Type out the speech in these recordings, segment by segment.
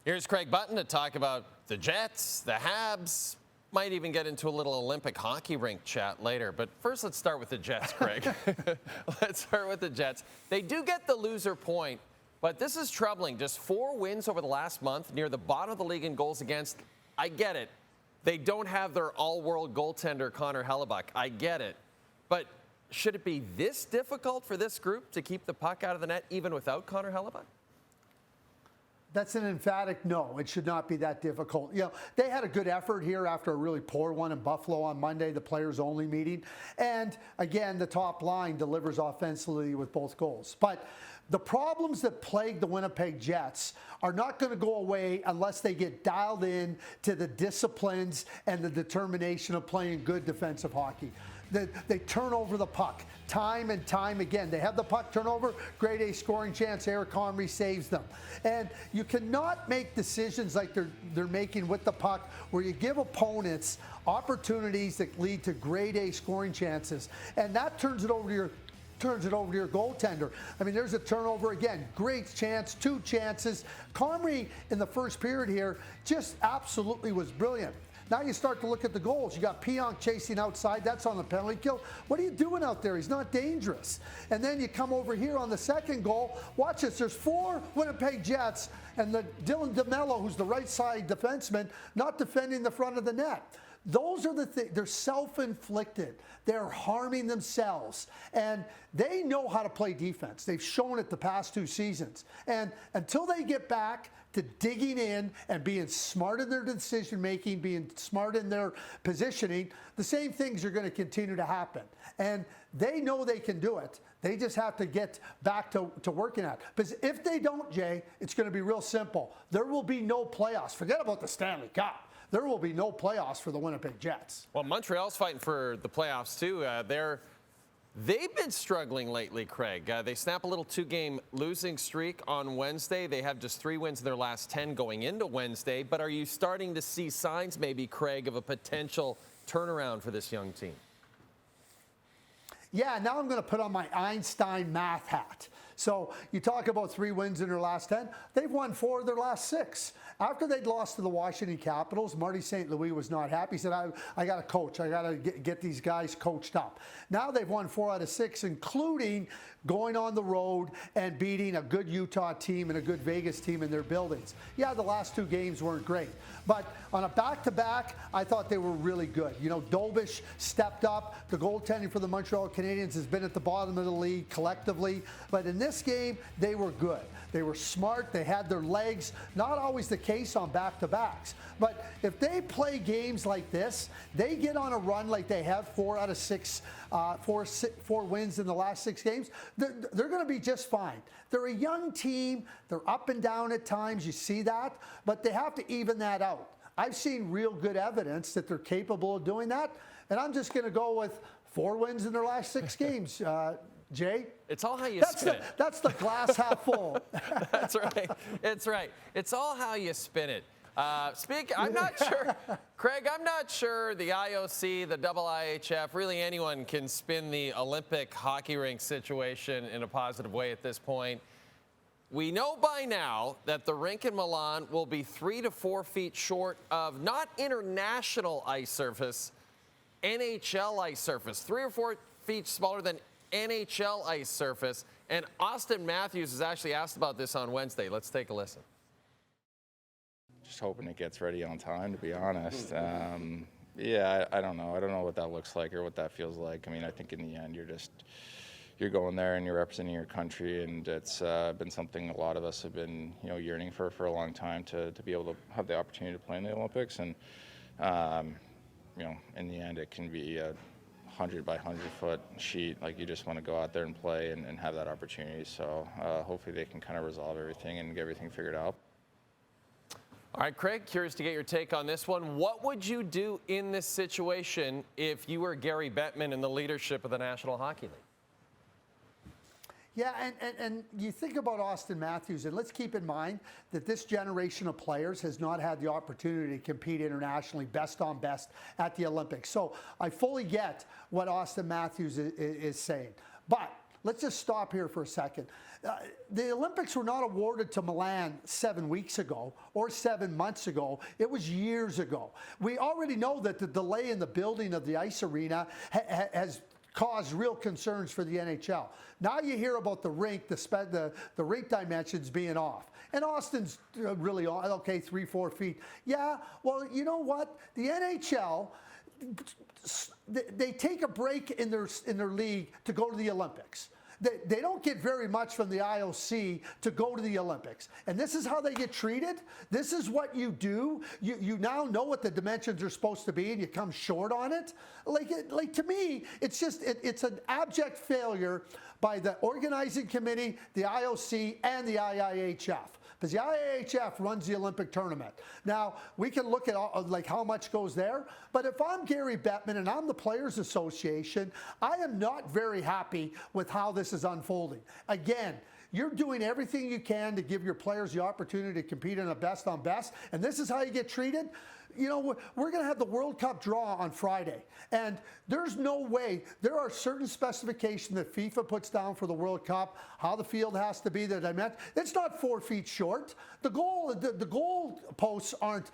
Here's Craig Button to talk about the Jets, the Habs. Might even get into a little Olympic hockey rink chat later. But first, let's start with the Jets, Craig. Let's start with the Jets. They do get the loser point, but this is troubling. Just 4 wins over the last month, near the bottom of the league in goals against. I get it. They don't have their all-world goaltender, Connor Hellebuyck. I get it. But should it be this difficult for this group to keep the puck out of the net, even without Connor Hellebuyck? That's an emphatic no. It should not be that difficult. You know, they had a good effort here after a really poor one in Buffalo on Monday, the players-only meeting. And again, the top line delivers offensively with both goals. But the problems that plague the Winnipeg Jets are not going to go away unless they get dialed in to the disciplines and the determination of playing good defensive hockey. They turn over the puck time and time again. They have the puck turnover, grade A scoring chance, Eric Comrie saves them. And you cannot make decisions like they're making with the puck where you give opponents opportunities that lead to grade A scoring chances. And that turns it over to your goaltender. I mean, there's a turnover again. Great chance, 2 chances. Comrie in the first period here just absolutely was brilliant. Now you start to look at the goals. You got Pionk chasing outside. That's on the penalty kill. What are you doing out there? He's not dangerous. And then you come over here on the second goal. Watch this. There's 4 Winnipeg Jets and the Dylan DeMello, who's the right side defenseman, not defending the front of the net. Those are the things. They're self-inflicted. They're harming themselves. And they know how to play defense. They've shown it the past 2 seasons. And until they get back to digging in and being smart in their decision-making, being smart in their positioning, the same things are going to continue to happen. And they know they can do it. They just have to get back to working at it. Because if they don't, Jay, it's going to be real simple. There will be no playoffs. Forget about the Stanley Cup. There will be no playoffs for the Winnipeg Jets. Well, Montreal's fighting for the playoffs, too. They've been struggling lately, Craig. They snap a little 2-game losing streak on Wednesday. They have just 3 wins in their last 10 going into Wednesday. But are you starting to see signs, maybe, Craig, of a potential turnaround for this young team? Yeah, now I'm going to put on my Einstein math hat. So you talk about 3 wins in their last 10. They've won 4 of their last 6. After they'd lost to the Washington Capitals, Marty St. Louis was not happy. He said, I got to coach. I got to get these guys coached up. Now they've won 4 out of 6, including going on the road and beating a good Utah team and a good Vegas team in their buildings. Yeah, the last 2 games weren't great. But on a back-to-back, I thought they were really good. You know, Dobish stepped up. The goaltending for the Montreal Canadiens has been at the bottom of the league collectively. But in this game, they were good. They were smart. They had their legs. Not always the case on back-to-backs. But if they play games like this, they get on a run like they have 4 out of 6, 4 wins in the last 6 games, they're going to be just fine. They're a young team. They're up and down at times. You see that. But they have to even that out. I've seen real good evidence that they're capable of doing that. And I'm just going to go with 4 wins in their last 6 games. Jay? It's all how you spin it. That's the glass half full. That's right. It's right. It's all how you spin it. I'm not sure, Craig, I'm not sure the IOC, the IIHF, really anyone can spin the Olympic hockey rink situation in a positive way at this point. We know by now that the rink in Milan will be 3 to 4 feet short of not international ice surface, NHL ice surface, 3 or 4 feet smaller than NHL ice surface. And Austin Matthews was actually asked about this on Wednesday. Let's take a listen. Just hoping it gets ready on time, to be honest. Yeah, I don't know. I don't know what that looks like or what that feels like. I mean, I think in the end, you're going there and you're representing your country, and it's been something a lot of us have been, yearning for a long time to be able to have the opportunity to play in the Olympics. And in the end, it can be a 100 by 100 foot sheet. Like, you just want to go out there and play and have that opportunity. So hopefully they can kind of resolve everything and get everything figured out. All right, Craig, curious to get your take on this one. What would you do in this situation if you were Gary Bettman in the leadership of the National Hockey League? Yeah, and you think about Austin Matthews, and let's keep in mind that this generation of players has not had the opportunity to compete internationally, best on best at the Olympics. So I fully get what Austin Matthews is saying. But let's just stop here for a second. The Olympics were not awarded to Milan 7 weeks ago or 7 months ago. It was years ago. We already know that the delay in the building of the ice arena has caused real concerns for the NHL. Now you hear about the rink, the rink dimensions being off. And Austin's really, okay, 3-4 feet. Yeah, well, you know what? The NHL, they take a break in their league to go to the Olympics. They don't get very much from the IOC to go to the Olympics. And this is how they get treated? This is what you do? You now know what the dimensions are supposed to be and you come short on it? Like to me, it's just, it's an abject failure by the organizing committee, the IOC, and the IIHF. Because the IIHF runs the Olympic tournament. Now, we can look at like how much goes there, but if I'm Gary Bettman and I'm the Players Association, I am not very happy with how this is unfolding. Again, you're doing everything you can to give your players the opportunity to compete in a best on best, and this is how you get treated? You know, we're going to have the World Cup draw on Friday, and there's no way. There are certain specifications that FIFA puts down for the World Cup, how the field has to be, that I meant. It's not 4 feet short. The goal posts aren't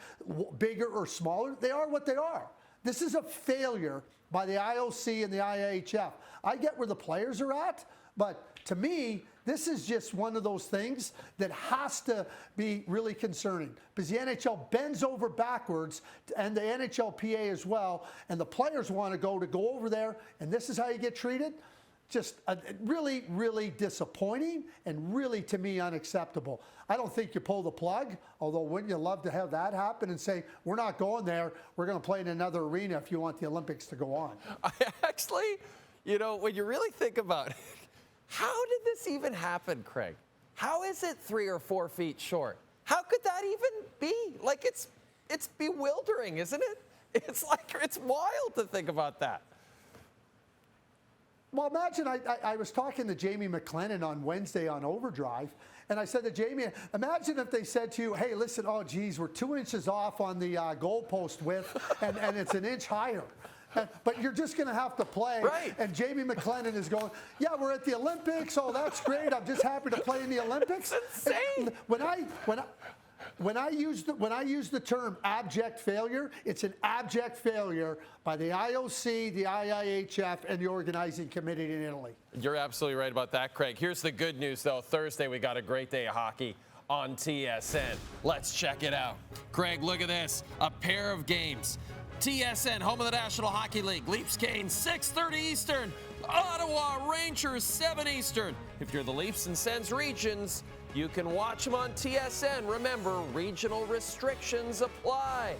bigger or smaller. They are what they are. This is a failure by the IOC and the IIHF. I get where the players are at, but to me, this is just one of those things that has to be really concerning because the NHL bends over backwards and the NHLPA as well, and the players want to go over there, and this is how you get treated? Just really, really disappointing and really, to me, unacceptable. I don't think you pull the plug, although wouldn't you love to have that happen and say, we're not going there, we're going to play in another arena if you want the Olympics to go on. Actually, you know, when you really think about it, how did this even happen, Craig? How is it 3 or 4 feet short? How could that even be? Like, it's bewildering, isn't it? It's like, it's wild to think about that. Well, imagine I was talking to Jamie McLennan on Wednesday on Overdrive, and I said to Jamie, imagine if they said to you, hey, listen, oh, geez, we're 2 inches off on the goalpost width, and it's an inch higher. But you're just going to have to play. Right. And Jamie McLennan is going, yeah, we're at the Olympics. Oh, that's great. I'm just happy to play in the Olympics. It's insane. When I use the term abject failure, it's an abject failure by the IOC, the IIHF, and the organizing committee in Italy. You're absolutely right about that, Craig. Here's the good news, though. Thursday, we got a great day of hockey on TSN. Let's check it out. Craig, look at this. A pair of games. TSN, home of the National Hockey League. Leafs Canes, 6:30 Eastern. Ottawa Rangers, 7 Eastern. If you're the Leafs and Sens regions, you can watch them on TSN. Remember, regional restrictions apply.